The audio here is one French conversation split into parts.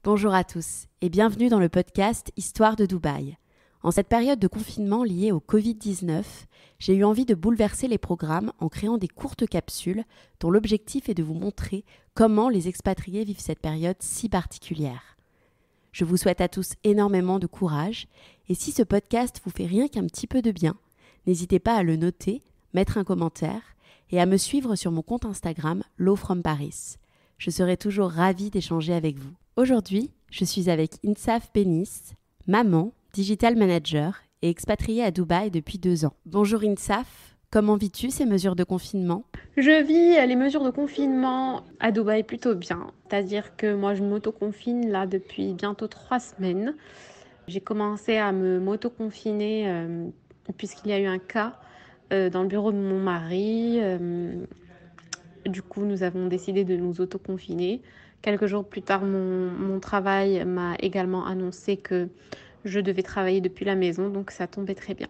Bonjour à tous et bienvenue dans le podcast Histoire de Dubaï. En cette période de confinement liée au Covid-19, j'ai eu envie de bouleverser les programmes en créant des courtes capsules dont l'objectif est de vous montrer comment les expatriés vivent cette période si particulière. Je vous souhaite à tous énormément de courage et si ce podcast vous fait rien qu'un petit peu de bien, n'hésitez pas à le noter, mettre un commentaire et à me suivre sur mon compte Instagram Lo From Paris. Je serai toujours ravie d'échanger avec vous. Aujourd'hui, je suis avec Insaf Benis, maman, digital manager et expatriée à Dubaï depuis 2 ans. Bonjour Insaf, comment vis-tu ces mesures de confinement ? Je vis les mesures de confinement à Dubaï plutôt bien. C'est-à-dire que moi, je m'auto-confine là depuis bientôt 3 semaines. J'ai commencé à m'auto-confiner puisqu'il y a eu un cas dans le bureau de mon mari. Du coup, nous avons décidé de nous auto-confiner. Quelques jours plus tard, mon travail m'a également annoncé que je devais travailler depuis la maison, donc ça tombait très bien.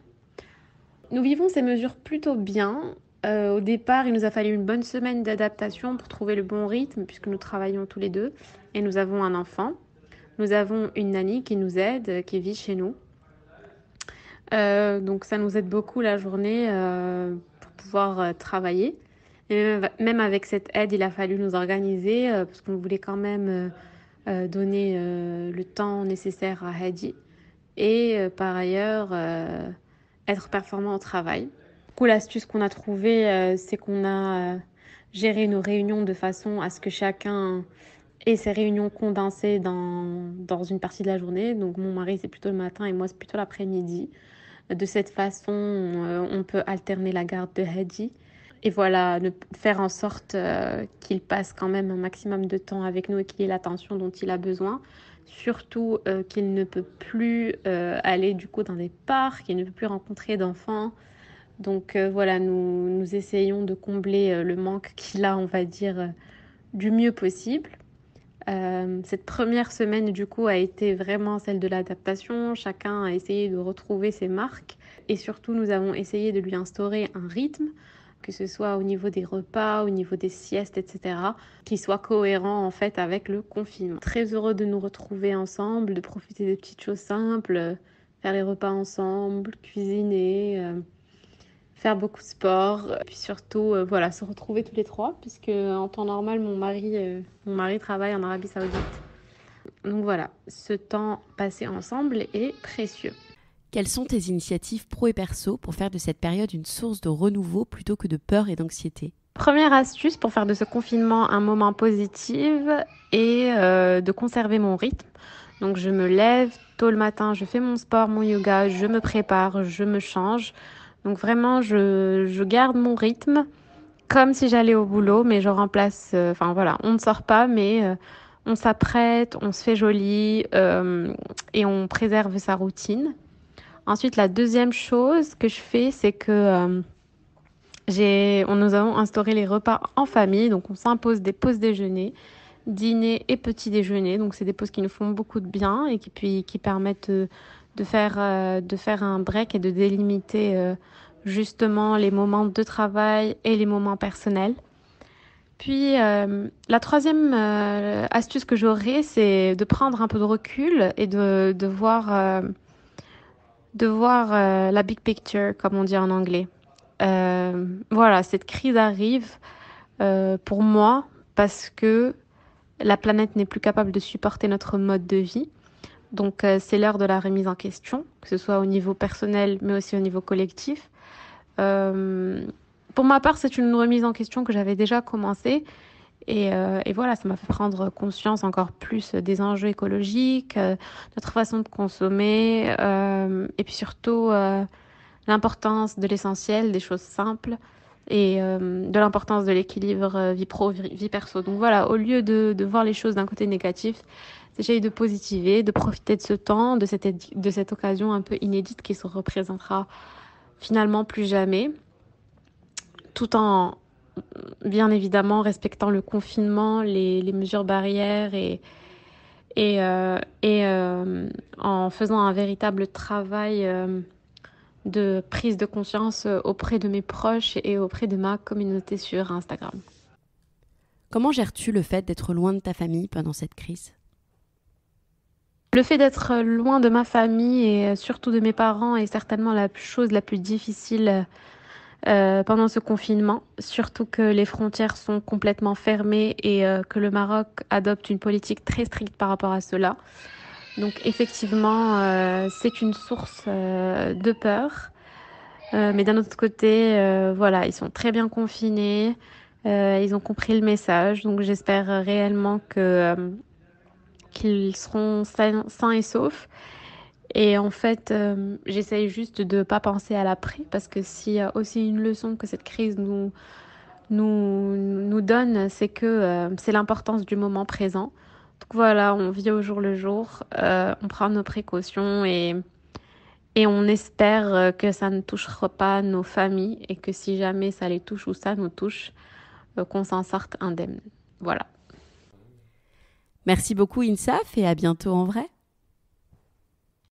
Nous vivons ces mesures plutôt bien. Au départ, il nous a fallu une bonne semaine d'adaptation pour trouver le bon rythme, puisque nous travaillons tous les deux et nous avons un enfant. Nous avons une nanny qui nous aide, qui vit chez nous. Donc ça nous aide beaucoup la journée pour pouvoir travailler. Et même avec cette aide, il a fallu nous organiser parce qu'on voulait quand même donner le temps nécessaire à Hadi et par ailleurs être performant au travail. Du coup, l'astuce qu'on a trouvée, c'est qu'on a géré nos réunions de façon à ce que chacun ait ses réunions condensées dans une partie de la journée. Donc mon mari, c'est plutôt le matin et moi, c'est plutôt l'après-midi. De cette façon, on peut alterner la garde de Hadi. Et voilà, faire en sorte qu'il passe quand même un maximum de temps avec nous et qu'il ait l'attention dont il a besoin. Surtout qu'il ne peut plus aller du coup dans des parcs, qu'il ne peut plus rencontrer d'enfants. Donc voilà, nous essayons de combler le manque qu'il a, on va dire, du mieux possible. Cette première semaine, du coup, a été vraiment celle de l'adaptation. Chacun a essayé de retrouver ses marques. Et surtout, nous avons essayé de lui instaurer un rythme, que ce soit au niveau des repas, au niveau des siestes, etc., qui soit cohérent, en fait, avec le confinement. Très heureux de nous retrouver ensemble, de profiter des petites choses simples, faire les repas ensemble, cuisiner, faire beaucoup de sport, puis surtout voilà, se retrouver tous les trois, puisque en temps normal, mon mari travaille en Arabie Saoudite. Donc voilà, ce temps passé ensemble est précieux. Quelles sont tes initiatives pro et perso pour faire de cette période une source de renouveau plutôt que de peur et d'anxiété ? Première astuce pour faire de ce confinement un moment positif et de conserver mon rythme. Donc je me lève tôt le matin, je fais mon sport, mon yoga, je me prépare, je me change. Donc vraiment, je garde mon rythme comme si j'allais au boulot, mais je remplace... Enfin voilà, on ne sort pas, mais on s'apprête, on se fait joli et on préserve sa routine. Ensuite, la deuxième chose que je fais, c'est que nous avons instauré les repas en famille. Donc on s'impose des pauses déjeuner, dîner et petit déjeuner. Donc c'est des pauses qui nous font beaucoup de bien et qui permettent de faire un break et de délimiter justement les moments de travail et les moments personnels. Puis la troisième astuce que j'aurais, c'est de prendre un peu de recul et de voir la big picture, comme on dit en anglais. Voilà, cette crise arrive pour moi parce que la planète n'est plus capable de supporter notre mode de vie. Donc c'est l'heure de la remise en question, que ce soit au niveau personnel, mais aussi au niveau collectif. Pour ma part, c'est une remise en question que j'avais déjà commencée. Et voilà, ça m'a fait prendre conscience encore plus des enjeux écologiques, notre façon de consommer, et puis surtout l'importance de l'essentiel, des choses simples, et de l'importance de l'équilibre vie pro, vie perso. Donc voilà, au lieu de voir les choses d'un côté négatif, j'essaye de positiver, de profiter de ce temps, de cette occasion un peu inédite qui se représentera finalement plus jamais, tout en bien évidemment respectant le confinement, les mesures barrières et en faisant un véritable travail de prise de conscience auprès de mes proches et auprès de ma communauté sur Instagram. Comment gères-tu le fait d'être loin de ta famille pendant cette crise ? Le fait d'être loin de ma famille et surtout de mes parents est certainement la chose la plus difficile pendant ce confinement, surtout que les frontières sont complètement fermées et que le Maroc adopte une politique très stricte par rapport à cela. Donc effectivement, c'est une source de peur. Mais d'un autre côté, voilà, ils sont très bien confinés, ils ont compris le message, donc j'espère réellement qu'ils seront sains et saufs. Et en fait, j'essaye juste de ne pas penser à l'après, parce que s'il y a aussi une leçon que cette crise nous donne, c'est que c'est l'importance du moment présent. Donc voilà, on vit au jour le jour, on prend nos précautions et on espère que ça ne touchera pas nos familles et que si jamais ça les touche ou ça nous touche, qu'on s'en sorte indemne. Voilà. Merci beaucoup Insaf et à bientôt en vrai.